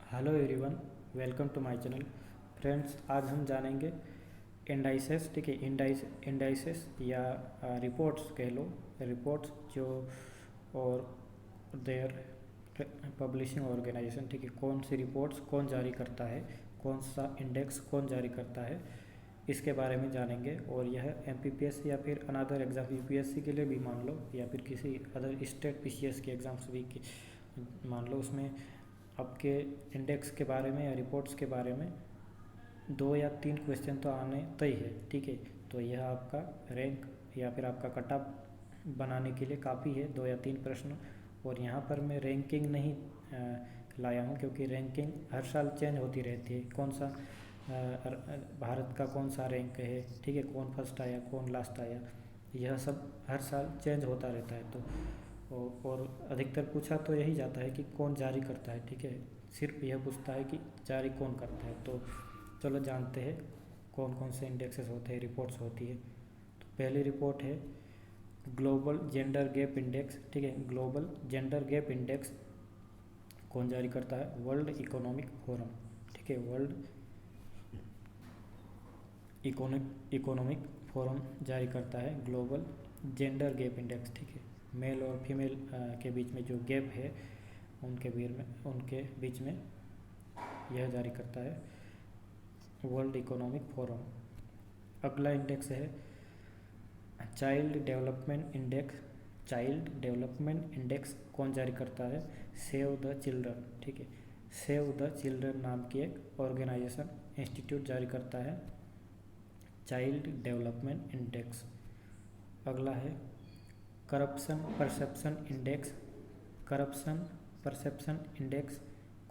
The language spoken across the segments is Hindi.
Hello everyone, welcome to my channel. Friends, आज हम जानेंगे इंडाइसेस। ठीक है, इंडाइसेस या रिपोर्ट्स कह लो, रिपोर्ट्स जो और देयर पब्लिशिंग ऑर्गेनाइजेशन। ठीक है, कौन सी रिपोर्ट्स कौन जारी करता है, कौन सा इंडेक्स कौन जारी करता है, इसके बारे में जानेंगे। और यह एमपीपीएससी या फिर अनदर एग्जाम यूपीएससी के लिए भी मान लो, या फिर किसी अदर स्टेट पीसीएस के एग्ज़ाम्स भी मान लो, उसमें आपके इंडेक्स के बारे में या रिपोर्ट्स के बारे में 2 या 3 क्वेश्चन तो आने तय है। ठीक है, तो यह आपका रैंक या फिर आपका कट ऑफ बनाने के लिए काफ़ी है, 2 या 3 प्रश्न। और यहाँ पर मैं रैंकिंग नहीं लाया हूँ, क्योंकि रैंकिंग हर साल चेंज होती रहती है। कौन सा भारत का कौन सा रैंक है, ठीक है, कौन फर्स्ट आया कौन लास्ट आया, यह सब हर साल चेंज होता रहता है। तो और अधिकतर पूछा तो यही जाता है कि कौन जारी करता है। ठीक है, सिर्फ यह पूछता है कि जारी कौन करता है। तो चलो जानते हैं कौन कौन से इंडेक्सेस होते हैं, रिपोर्ट्स होती है। तो पहली रिपोर्ट है ग्लोबल जेंडर गैप इंडेक्स। ठीक है, ग्लोबल जेंडर गैप इंडेक्स कौन जारी करता है? World Economic Forum. ठीक है, वर्ल्ड इकोनॉमिक फोरम जारी करता है ग्लोबल जेंडर गैप इंडेक्स। ठीक है, मेल और फीमेल के बीच में जो गैप है उनके बीच में यह जारी करता है वर्ल्ड इकोनॉमिक फोरम। अगला इंडेक्स है child development index. Child development index कौन जारी करता है? Save the children. ठीक है, सेव द चिल्ड्रन नाम की एक ऑर्गेनाइजेशन, इंस्टीट्यूट जारी करता है चाइल्ड डेवलपमेंट इंडेक्स। अगला है corruption perception index. Corruption perception index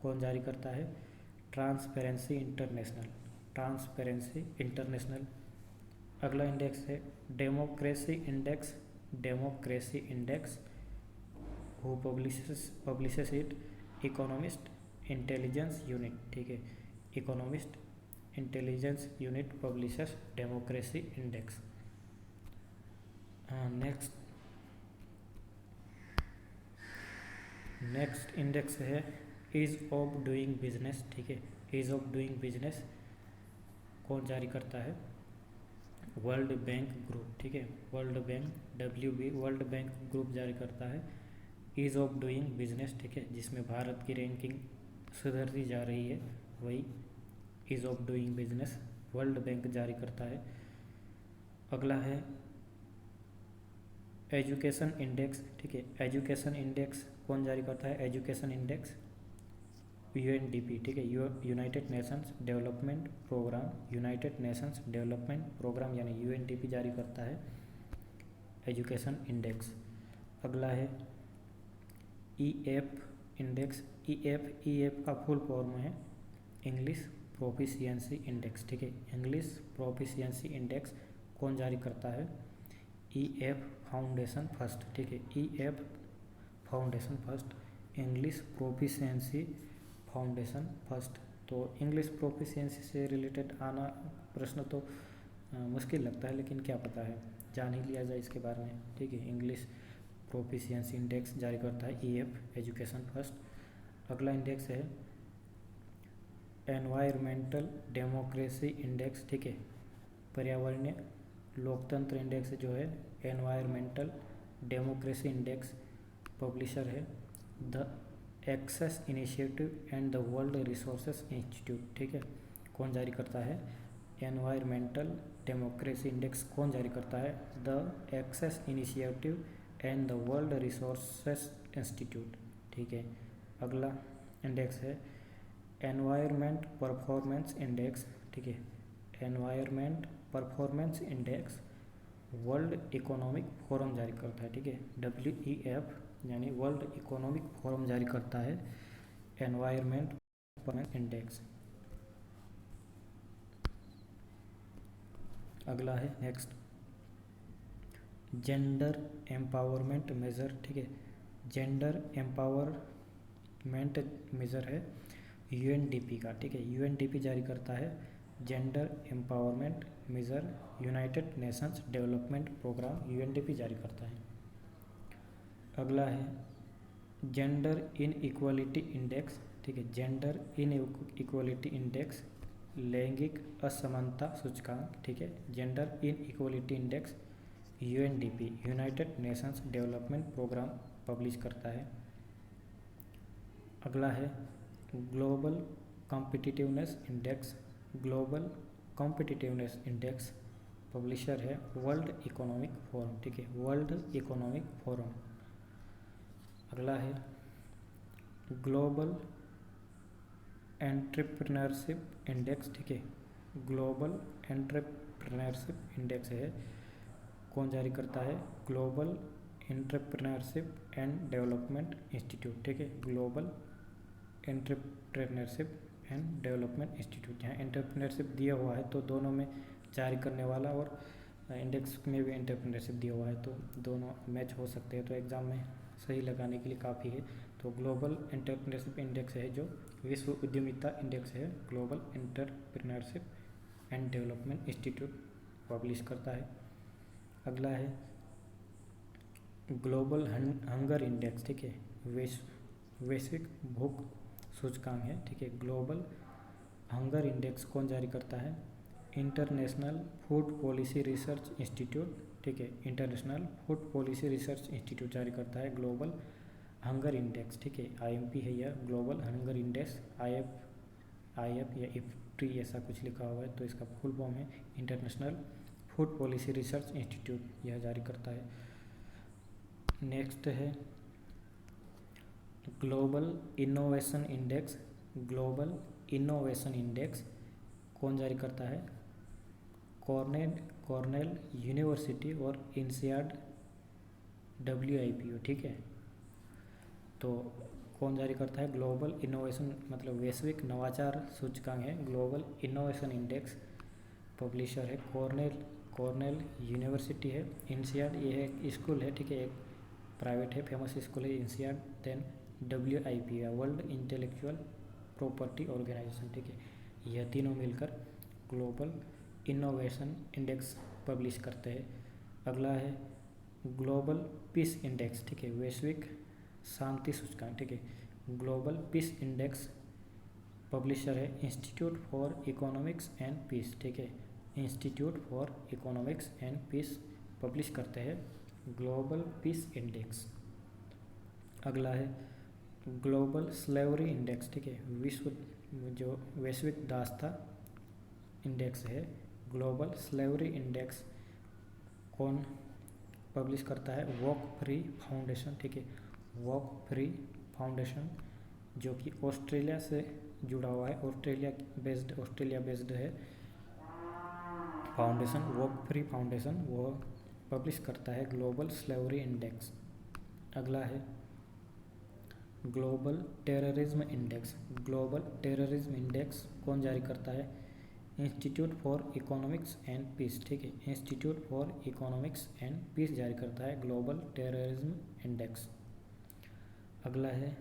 कौन जारी करता है? Transparency international. Transparency international. अगला इंडेक्स है democracy index. Democracy index who publishes it? Economist intelligence unit. ठीक है, economist intelligence unit publishes democracy index. Next index है ईज ऑफ डूइंग बिजनेस। ठीक है, ईज ऑफ डूइंग बिजनेस कौन जारी करता है? World bank group. ठीक है, world bank WB world bank group जारी करता है ईज ऑफ डूइंग बिजनेस। ठीक है, जिसमें भारत की रैंकिंग सुधरती जा रही है, वही ease of doing business World Bank जारी करता है। अगला है एजुकेशन इंडेक्स। ठीक है, एजुकेशन इंडेक्स कौन जारी करता है? Education index UNDP। ठीक है, United Nations Development Programme, United Nations Development Programme यानी UNDP जारी करता है एजुकेशन इंडेक्स। अगला है EF इंडेक्स। EF का फुल फॉर्म है इंग्लिश प्रोफिशिएंसी इंडेक्स। ठीक है, इंग्लिश प्रोफिशिएंसी इंडेक्स कौन जारी करता है? EF foundation first. ठीक है, EF foundation first, English proficiency foundation first. तो इंग्लिश प्रोफिशिएंसी से रिलेटेड आना प्रश्न तो मुश्किल लगता है, लेकिन क्या पता है, जान ही लिया जाए इसके बारे में। ठीक है, इंग्लिश प्रोफिशिएंसी इंडेक्स जारी करता है EF एजुकेशन फर्स्ट। अगला इंडेक्स है एनवायरमेंटल डेमोक्रेसी इंडेक्स। ठीक है, पर्यावरणीय लोकतंत्र इंडेक्स जो है एनवायरमेंटल डेमोक्रेसी इंडेक्स, पब्लिशर है the Access Initiative and the World Resources Institute. ठीक है, कौन जारी करता है? एनवायरमेंटल डेमोक्रेसी इंडेक्स कौन जारी करता है? The Access Initiative and the World Resources Institute. ठीक है, अगला इंडेक्स है एनवायरमेंट परफॉर्मेंस इंडेक्स। ठीक है, environment performance index world Economic forum जारी करता है। ठीक है, WEF यानी वर्ल्ड इकोनॉमिक फोरम जारी करता है एनवायरमेंट परफॉर्मेंस इंडेक्स। अगला है नेक्स्ट जेंडर एम्पावरमेंट मेजर। ठीक है, जेंडर एम्पावरमेंट मेजर है UNDP का। ठीक है, UNDP जारी करता है gender empowerment measure, United Nations Development Programme UNDP जारी करता है। अगला है जेंडर इन इक्वालिटी इंडेक्स, ठीक है, जेंडर इन इक्वालिटी इंडेक्स, लैंगिक असमानता सूचकांक, ठीक है, gender inequality index UNDP United Nations Development Programme publish करता है। अगला है global competitiveness index, global competitiveness index publisher है वर्ल्ड इकोनॉमिक फोरम, ठीक है, वर्ल्ड इकोनॉमिक फोरम। अगला है ग्लोबल एंटरप्रेन्योरशिप इंडेक्स, ठीक है, ग्लोबल एंटरप्रेन्योरशिप इंडेक्स है, कौन जारी करता है, global entrepreneurship and development institute, ठीक है, global entrepreneurship and development institute. यहाँ एंटरप्रेन्योरशिप दिया हुआ है तो दोनों में जारी करने वाला और इंडेक्स में भी एंटरप्रेन्योरशिप दिया हुआ है तो दोनों मैच हो सकते हैं, तो एग्ज़ाम में सही लगाने के लिए काफ़ी है। तो ग्लोबल एंटरप्रेन्योरशिप इंडेक्स है जो विश्व उद्यमिता इंडेक्स है, global entrepreneurship and development institute publish करता है। अगला है ग्लोबल हंगर इंडेक्स, ठीक है, वैश्विक भूख सूचकांक है, ठीक है, ग्लोबल हंगर इंडेक्स कौन जारी करता है, international food policy research institute, ठीक है, international food policy research institute जारी करता है ग्लोबल हंगर इंडेक्स, ठीक है, आईएमपी है यह, ग्लोबल हंगर इंडेक्स, आईएफ या इफ्ट्री ऐसा कुछ लिखा हुआ है तो इसका फुल फॉर्म है international food policy research institute, यह जारी करता है। नेक्स्ट है global innovation index, global innovation index कौन जारी करता है, कॉर्नेल यूनिवर्सिटी और इंसियाड WIPO, ठीक है, तो कौन जारी करता है, ग्लोबल इनोवेशन मतलब वैश्विक नवाचार सूचकांक है, ग्लोबल इनोवेशन इंडेक्स पब्लिशर है कॉर्नेल यूनिवर्सिटी है, इंसियाड ये एक स्कूल है, ठीक है, एक प्राइवेट है, फेमस स्कूल है इंसियाड, देन WIPO है वर्ल्ड इंटेलेक्चुअल प्रॉपर्टी ऑर्गेनाइजेशन, ठीक है, यह तीनों मिलकर ग्लोबल इनोवेशन इंडेक्स पब्लिश करते हैं। अगला है ग्लोबल पीस इंडेक्स, ठीक है, वैश्विक शांति सूचकांक, ठीक है, ग्लोबल पीस इंडेक्स पब्लिशर है Institute for Economics and Peace, ठीक है, Institute for Economics and Peace publish करते हैं ग्लोबल पीस इंडेक्स। अगला है ग्लोबल स्लेवरी इंडेक्स, ठीक है, विश्व जो वैश्विक दासता इंडेक्स है, ग्लोबल स्लेवरी इंडेक्स कौन पब्लिश करता है, वॉक फ्री फाउंडेशन, ठीक है, वॉक फ्री फाउंडेशन जो कि ऑस्ट्रेलिया से जुड़ा हुआ है, ऑस्ट्रेलिया बेस्ड है फाउंडेशन, वॉक फ्री फाउंडेशन, वो पब्लिश करता है ग्लोबल स्लेवरी इंडेक्स। अगला है global terrorism index, global terrorism index कौन जारी करता है, Institute for Economics and Peace, ठीक है, Institute for Economics and Peace जारी करता है ग्लोबल टेररिज्म इंडेक्स। अगला है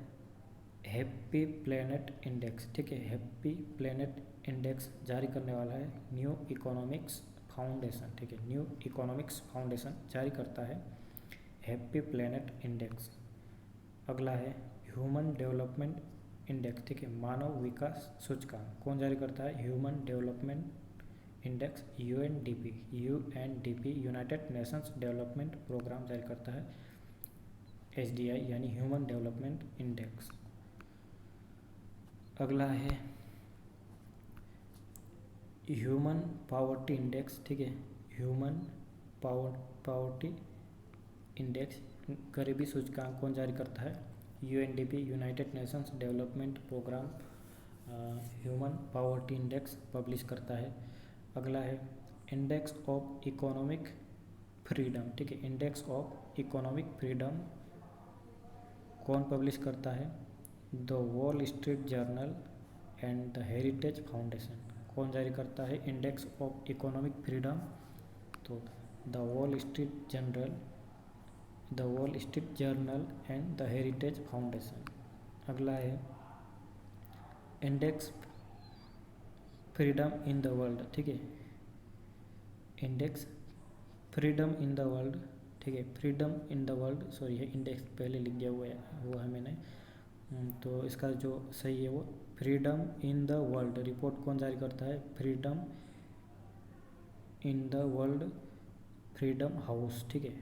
हैप्पी प्लेनेट इंडेक्स, ठीक है, हैप्पी प्लेनेट इंडेक्स जारी करने वाला है न्यू इकोनॉमिक्स फाउंडेशन, ठीक है, न्यू इकोनॉमिक्स फाउंडेशन जारी करता है हैप्पी प्लेनेट इंडेक्स। अगला है ह्यूमन डेवलपमेंट इंडेक्स, ठीक है, मानव विकास सूचकांक कौन जारी करता है, human development index UNDP United Nations Development Programme जारी करता है HDI यानी ह्यूमन डेवलपमेंट इंडेक्स। अगला है ह्यूमन पावर्टी इंडेक्स, ठीक है, ह्यूमन पावर्टी इंडेक्स गरीबी सूचकांक कौन जारी करता है, UNDP United Nations Development Programme human poverty index publish करता है। अगला है इंडेक्स ऑफ इकोनॉमिक फ्रीडम, ठीक है, इंडेक्स ऑफ इकोनॉमिक फ्रीडम कौन पब्लिश करता है, the wall street journal and the heritage foundation कौन जारी करता है इंडेक्स ऑफ इकोनॉमिक फ्रीडम, तो the wall street journal and the heritage foundation. अगला है index freedom in the world, ठीक है, index freedom in the world, ठीक है। Freedom in the world, sorry है इंडेक्स पहले लिख गया हुआ है मैंने, तो इसका जो सही है वो freedom in the world report कौन जारी करता है? Freedom in the world freedom house, ठीक है।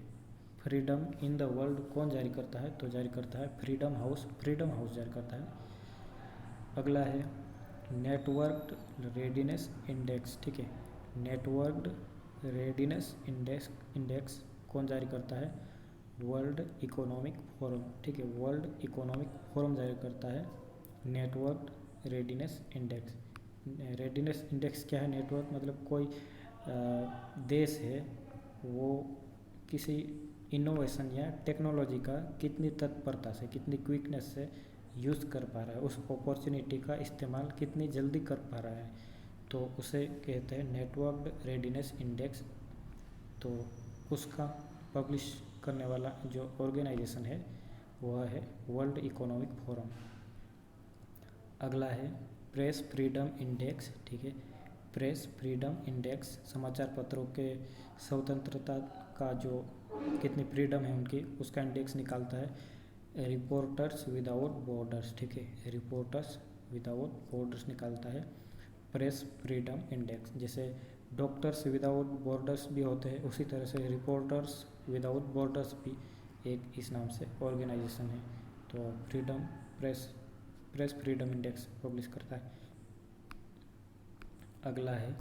फ्रीडम इन द वर्ल्ड कौन जारी करता है? तो जारी करता है फ्रीडम हाउस जारी करता है। अगला है नेटवर्क रेडीनेस इंडेक्स, ठीक है। नेटवर्क रेडीनेस इंडेक्स कौन जारी करता है? वर्ल्ड इकोनॉमिक फोरम, ठीक है। वर्ल्ड इकोनॉमिक फोरम जारी करता है network readiness index. Readiness index क्या है? नेटवर्क मतलब कोई देश है वो किसी इनोवेशन या टेक्नोलॉजी का कितनी तत्परता से, कितनी क्विकनेस से यूज़ कर पा रहा है, उस अपॉर्चुनिटी का इस्तेमाल कितनी जल्दी कर पा रहा है, तो उसे कहते हैं नेटवर्क रेडीनेस इंडेक्स। तो उसका पब्लिश करने वाला जो ऑर्गेनाइजेशन है वह है वर्ल्ड इकोनॉमिक फोरम। अगला है प्रेस फ्रीडम इंडेक्स, ठीक है। प्रेस फ्रीडम इंडेक्स समाचार पत्रों के स्वतंत्रता का जो कितनी फ्रीडम है उनकी, उसका इंडेक्स निकालता है रिपोर्टर्स विदाउट बॉर्डर्स, ठीक है। रिपोर्टर्स विदाउट बॉर्डर्स निकालता है प्रेस फ्रीडम इंडेक्स। जैसे डॉक्टर्स विदाउट बॉर्डर्स भी होते हैं, उसी तरह से रिपोर्टर्स विदाउट बॉर्डर्स भी एक इस नाम से ऑर्गेनाइजेशन है। तो प्रेस फ्रीडम इंडेक्स पब्लिश करता है। अगला है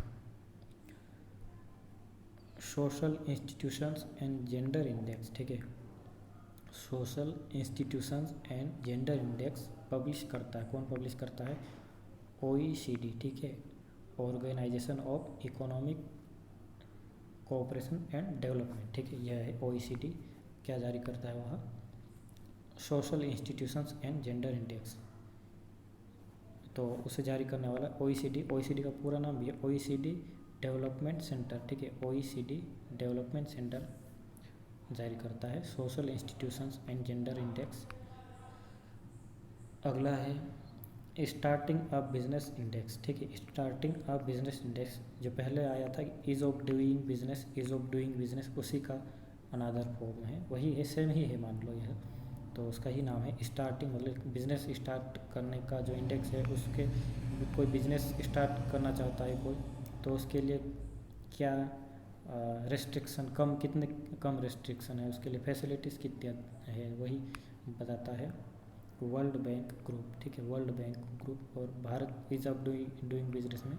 social institutions and gender index, ठीक है। Social institutions and gender index publish करता है, कौन पब्लिश करता है? OECD, ठीक है। Organisation of Economic Cooperation and Development, ठीक है। यह है OECD। क्या जारी करता है वह? Social institutions and gender index. तो उसे जारी करने वाला OECD का पूरा नाम भी है OECD डेवलपमेंट सेंटर, ठीक है। OECD डेवलपमेंट सेंटर जारी करता है social institutions and gender index. अगला है स्टार्टिंग अ बिजनेस इंडेक्स, ठीक है। स्टार्टिंग अ बिजनेस इंडेक्स जो पहले आया था ईज ऑफ डूइंग बिजनेस, उसी का अनादर फॉर्म है, वही है, सेम ही है मान लो यह। तो उसका ही नाम है स्टार्टिंग, मतलब बिजनेस स्टार्ट करने का जो इंडेक्स है, उसके कोई बिजनेस स्टार्ट करना चाहता है कोई, तो उसके लिए क्या रेस्ट्रिक्शन, कितने कम रेस्ट्रिक्शन है, उसके लिए फैसिलिटीज़ कितनी है, वही बताता है वर्ल्ड बैंक ग्रुप, ठीक है। World bank group. और Bharat ease of doing business में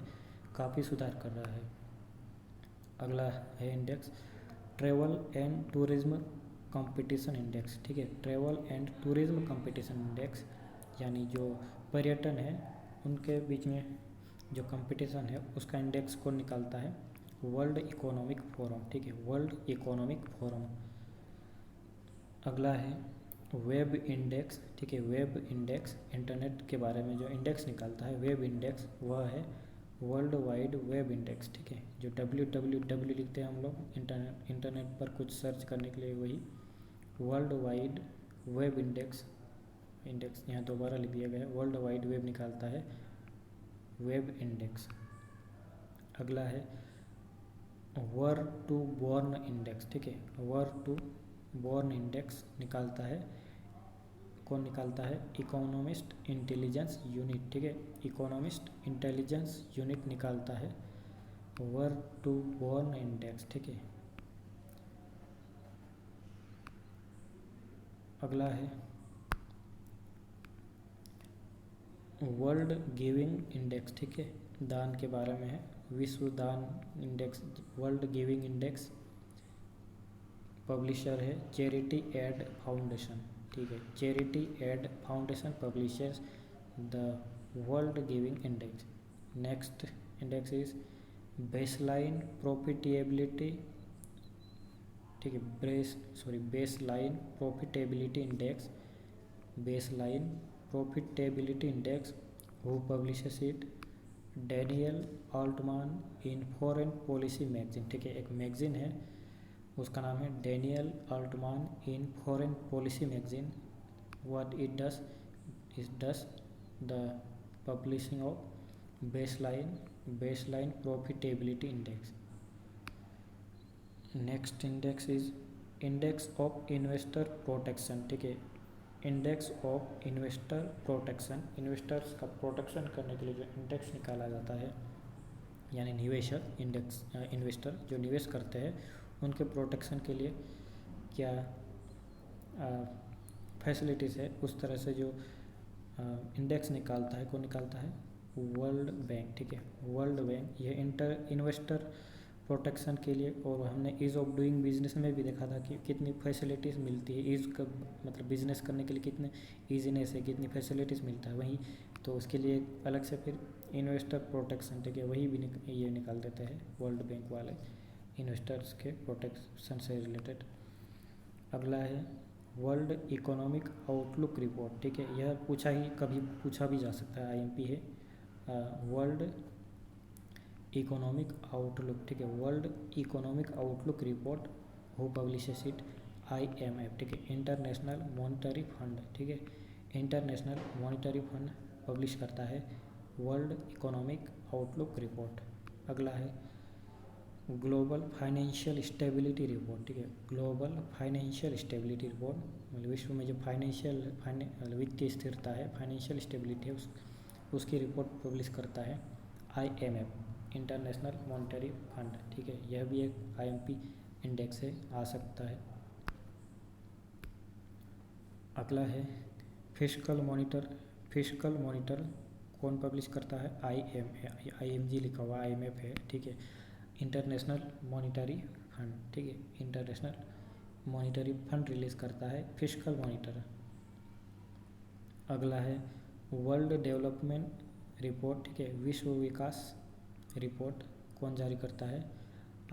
काफ़ी सुधार कर रहा है। अगला है index travel and tourism competition index, ठीक है। Travel and tourism competition index यानी जो पर्यटन है उनके बीच में जो कंपटीशन है उसका इंडेक्स को निकालता है वर्ल्ड इकोनॉमिक फोरम, ठीक है। World Economic forum. अगला है वेब इंडेक्स, ठीक है। वेब इंडेक्स इंटरनेट के बारे में जो इंडेक्स निकालता है वेब इंडेक्स, वह है वर्ल्ड वाइड वेब इंडेक्स, ठीक है। जो www लिखते हैं हम लोग इंटरनेट पर कुछ सर्च करने के लिए, वही वर्ल्ड वाइड वेब इंडेक्स यहाँ दोबारा लिख दिया गया है, वर्ल्ड वाइड वेब निकालता है वेब इंडेक्स। अगला है वर टू बॉर्न इंडेक्स, ठीक है। वर टू बॉर्न इंडेक्स निकालता है, कौन निकालता है? इकोनॉमिस्ट इंटेलिजेंस यूनिट, ठीक है। इकोनॉमिस्ट इंटेलिजेंस यूनिट निकालता है वर टू बॉर्न इंडेक्स, ठीक है। अगला है वर्ल्ड गिविंग इंडेक्स, ठीक है। दान के बारे में है, विश्व दान index, world giving index. Publisher है चैरिटी एड फाउंडेशन, ठीक है। Charity Aid Foundation publishers the world giving index. Next index is baseline profitability, ठीक है। Baseline profitability index, baseline profitability index. Who publishes it? Daniel Altman in Foreign Policy magazine, ठीक है। एक मैगजीन है, उसका नाम है Daniel Altman in Foreign Policy magazine. What it does the publishing of baseline profitability index. Next index is index of investor protection, ठीक है, index of investor protection, investors का प्रोटेक्शन करने के लिए जो इंडेक्स निकाला जाता है, यानी निवेशक इंडेक्स, इन्वेस्टर जो निवेश करते हैं उनके प्रोटेक्शन के लिए क्या फैसिलिटीज़ है, उस तरह से जो इंडेक्स निकालता है, कौन निकालता है, वर्ल्ड बैंक, ठीक है, वर्ल्ड बैंक। ये इन्वेस्टर प्रोटेक्शन के लिए, और हमने ईज़ ऑफ डूइंग बिजनेस में भी देखा था कि कितनी फैसिलिटीज़ मिलती है, ईज़ का मतलब बिजनेस करने के लिए कितने ईजीनेस है, कितनी फैसिलिटीज़ मिलता है, वहीं तो उसके लिए अलग से फिर इन्वेस्टर प्रोटेक्शन, ठीक है, वही भी ये निकाल देते हैं वर्ल्ड बैंक वाले, इन्वेस्टर्स के प्रोटेक्शन से रिलेटेड। अगला है वर्ल्ड इकोनॉमिक आउटलुक रिपोर्ट, ठीक है, यह कभी पूछा भी जा सकता है, आईएमपी है। वर्ल्ड इकोनॉमिक आउटलुक, ठीक है, World economic outlook report who publishes it, IMF, ठीक है, इंटरनेशनल मॉनेटरी फंड, ठीक है, इंटरनेशनल मॉनेटरी फंड पब्लिश करता है वर्ल्ड इकोनॉमिक आउटलुक रिपोर्ट। अगला है ग्लोबल फाइनेंशियल स्टेबिलिटी रिपोर्ट, ठीक है, ग्लोबल फाइनेंशियल स्टेबिलिटी रिपोर्ट, मतलब विश्व में जो वित्तीय स्थिरता है, फाइनेंशियल स्टेबिलिटी है, उसकी रिपोर्ट पब्लिश करता है IMF, इंटरनेशनल मॉनेटरी फंड, ठीक है, यह भी एक IMP इंडेक्स से आ सकता है। अगला है फिस्कल मॉनिटर कौन पब्लिश करता है, IMG लिखा हुआ, IMF है, ठीक है, इंटरनेशनल मॉनिटरी फंड, ठीक है, इंटरनेशनल मॉनिटरी फंड रिलीज करता है फिस्कल मॉनिटर। अगला है वर्ल्ड डेवलपमेंट रिपोर्ट, ठीक है, विश्व विकास रिपोर्ट कौन जारी करता है,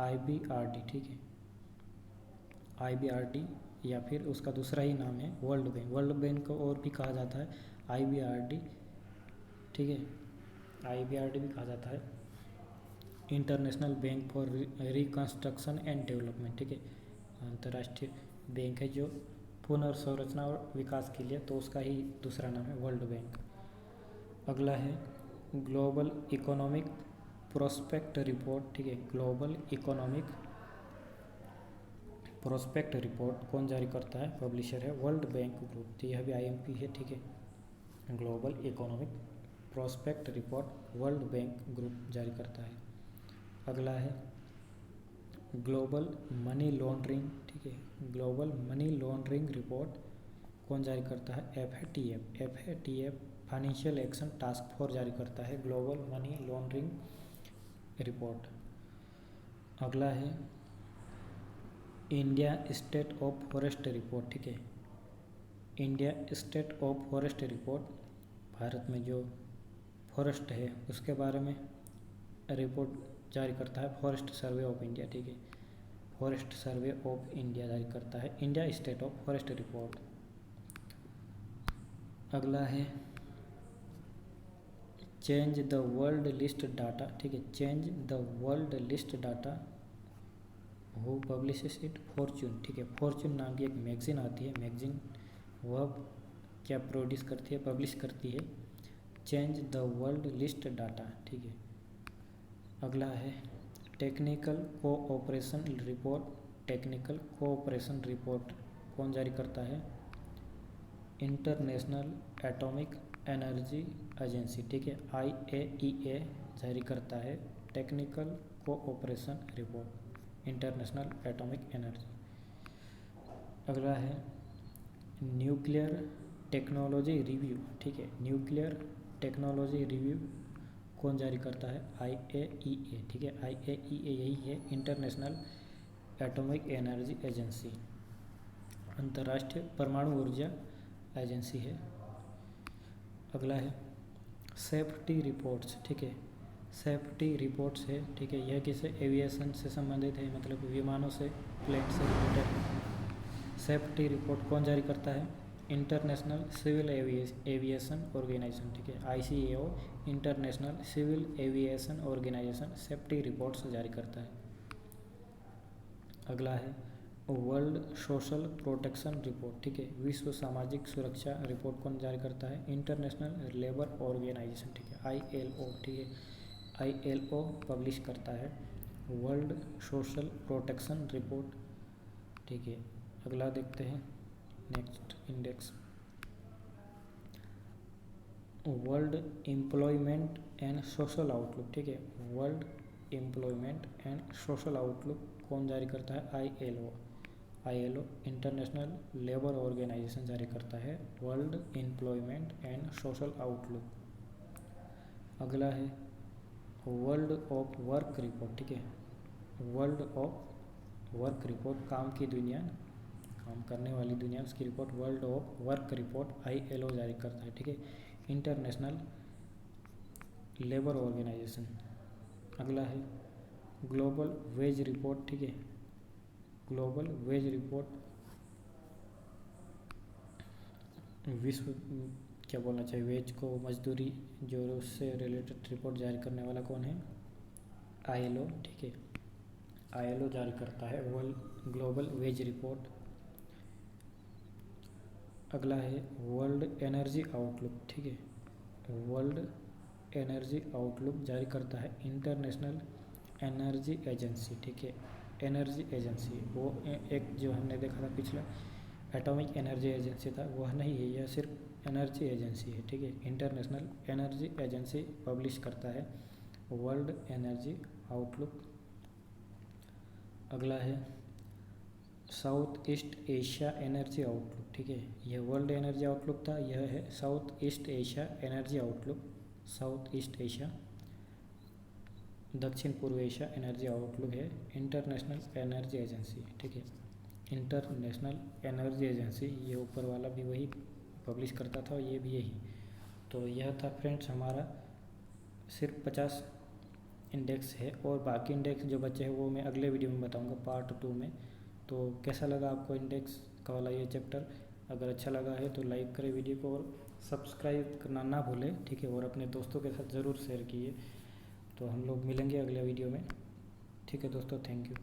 IBRD, ठीक है, IBRD या फिर उसका दूसरा ही नाम है वर्ल्ड बैंक को और भी कहा जाता है IBRD, ठीक है, IBRD भी कहा जाता है international bank for reconstruction and Development, ठीक है, अंतर्राष्ट्रीय बैंक है जो पुनर्संरचना और विकास के लिए, तो उसका ही दूसरा नाम है वर्ल्ड बैंक। अगला है ग्लोबल इकोनॉमिक प्रोस्पेक्ट रिपोर्ट, ठीक है, ग्लोबल इकोनॉमिक प्रोस्पेक्ट रिपोर्ट कौन जारी करता है, पब्लिशर है वर्ल्ड बैंक ग्रुप, तो यह भी IMP है, ठीक है, global economic prospect report world bank group जारी करता है। अगला है ग्लोबल मनी लॉन्ड्रिंग, ठीक है, ग्लोबल मनी लॉन्ड्रिंग रिपोर्ट कौन जारी करता है, FATF financial action task force जारी करता है ग्लोबल मनी लॉन्ड्रिंग रिपोर्ट। अगला है India state of forest report, ठीक है, India state of forest report, Bharat में जो फॉरेस्ट है उसके बारे में रिपोर्ट जारी करता है फॉरेस्ट सर्वे ऑफ इंडिया, ठीक है, फॉरेस्ट सर्वे ऑफ इंडिया जारी करता है India state of forest report. अगला है change the world list data, ठीक है, change the world list data who publishes it, Fortune, ठीक है, फॉर्च्यून नाम की एक मैगजीन आती है, मैगजीन वह क्या प्रोड्यूस करती है, पब्लिश करती है change the world list data, ठीक है। अगला है technical cooperation report, technical cooperation report कौन जारी करता है, इंटरनेशनल एटॉमिक एनर्जी एजेंसी, ठीक है, IAEA जारी करता है technical cooperation report, international atomic energy. अगला है न्यूक्लियर टेक्नोलॉजी रिव्यू, ठीक है, न्यूक्लियर टेक्नोलॉजी रिव्यू कौन जारी करता है, IAEA, ठीक है, IAEA यही है इंटरनेशनल एटॉमिक एनर्जी एजेंसी, अंतर्राष्ट्रीय परमाणु ऊर्जा एजेंसी है। अगला है सेफ्टी रिपोर्ट्स, ठीक है, सेफ्टी रिपोर्ट्स है, ठीक है, यह किसे एविएशन से संबंधित है, मतलब विमानों से, प्लेन से रिलेटेड। सेफ्टी रिपोर्ट कौन जारी करता है, इंटरनेशनल सिविल एविएशन ऑर्गेनाइजेशन, ठीक है, ICAO International Civil Aviation Organisation safety reports जारी करता है। अगला है वर्ल्ड सोशल प्रोटेक्शन रिपोर्ट, ठीक है, विश्व सामाजिक सुरक्षा रिपोर्ट कौन जारी करता है, इंटरनेशनल लेबर ऑर्गेनाइजेशन, ठीक है, ILO, ठीक है, ILO पब्लिश करता है वर्ल्ड सोशल प्रोटेक्शन रिपोर्ट, ठीक है। अगला देखते हैं next index, world employment and social outlook. ठीक है, world employment and social outlook कौन जारी करता है? आईएलओ इंटरनेशनल लेबर ऑर्गेनाइजेशन जारी करता है world employment and social outlook. अगला है वर्ल्ड ऑफ वर्क रिपोर्ट। ठीक है, वर्ल्ड ऑफ वर्क रिपोर्ट, काम की दुनिया, काम करने वाली दुनिया, उसकी report world of work report ILO जारी करता है। ठीक है, इंटरनेशनल लेबर ऑर्गेनाइजेशन। अगला है ग्लोबल वेज रिपोर्ट। ठीक है, ग्लोबल वेज रिपोर्ट विश्व, क्या बोलना चाहिए, वेज को मजदूरी जो उससे रिलेटेड रिपोर्ट जारी करने वाला कौन है? आईएलओ। ठीक है, आईएलओ जारी करता है वर्ल्ड ग्लोबल वेज रिपोर्ट। अगला है वर्ल्ड एनर्जी आउटलुक। ठीक है, वर्ल्ड एनर्जी आउटलुक जारी करता है इंटरनेशनल एनर्जी एजेंसी। ठीक है, एनर्जी एजेंसी, वो एक जो हमने देखा था पिछला एटॉमिक एनर्जी एजेंसी था, वह नहीं है, यह सिर्फ एनर्जी एजेंसी है। ठीक है, इंटरनेशनल एनर्जी एजेंसी पब्लिश करता है वर्ल्ड एनर्जी आउटलुक। अगला है south east Asia energy outlook. ठीक है, यह वर्ल्ड एनर्जी आउटलुक था, यह है south east Asia energy outlook. South east Asia, दक्षिण पूर्व एशिया एनर्जी आउटलुक है इंटरनेशनल एनर्जी एजेंसी। ठीक है, इंटरनेशनल एनर्जी एजेंसी, ये ऊपर वाला भी वही पब्लिश करता था और ये भी यही। तो यह था फ्रेंड्स हमारा, सिर्फ 50 इंडेक्स है और बाकी इंडेक्स जो बचे हैं वो मैं अगले वीडियो में बताऊंगा पार्ट 2 में। तो कैसा लगा आपको इंडेक्स का वाला ये चैप्टर? अगर अच्छा लगा है तो लाइक करें वीडियो को और सब्सक्राइब करना ना भूलें। ठीक है, और अपने दोस्तों के साथ ज़रूर शेयर कीजिए। तो हम लोग मिलेंगे अगले वीडियो में। ठीक है दोस्तों, थैंक यू।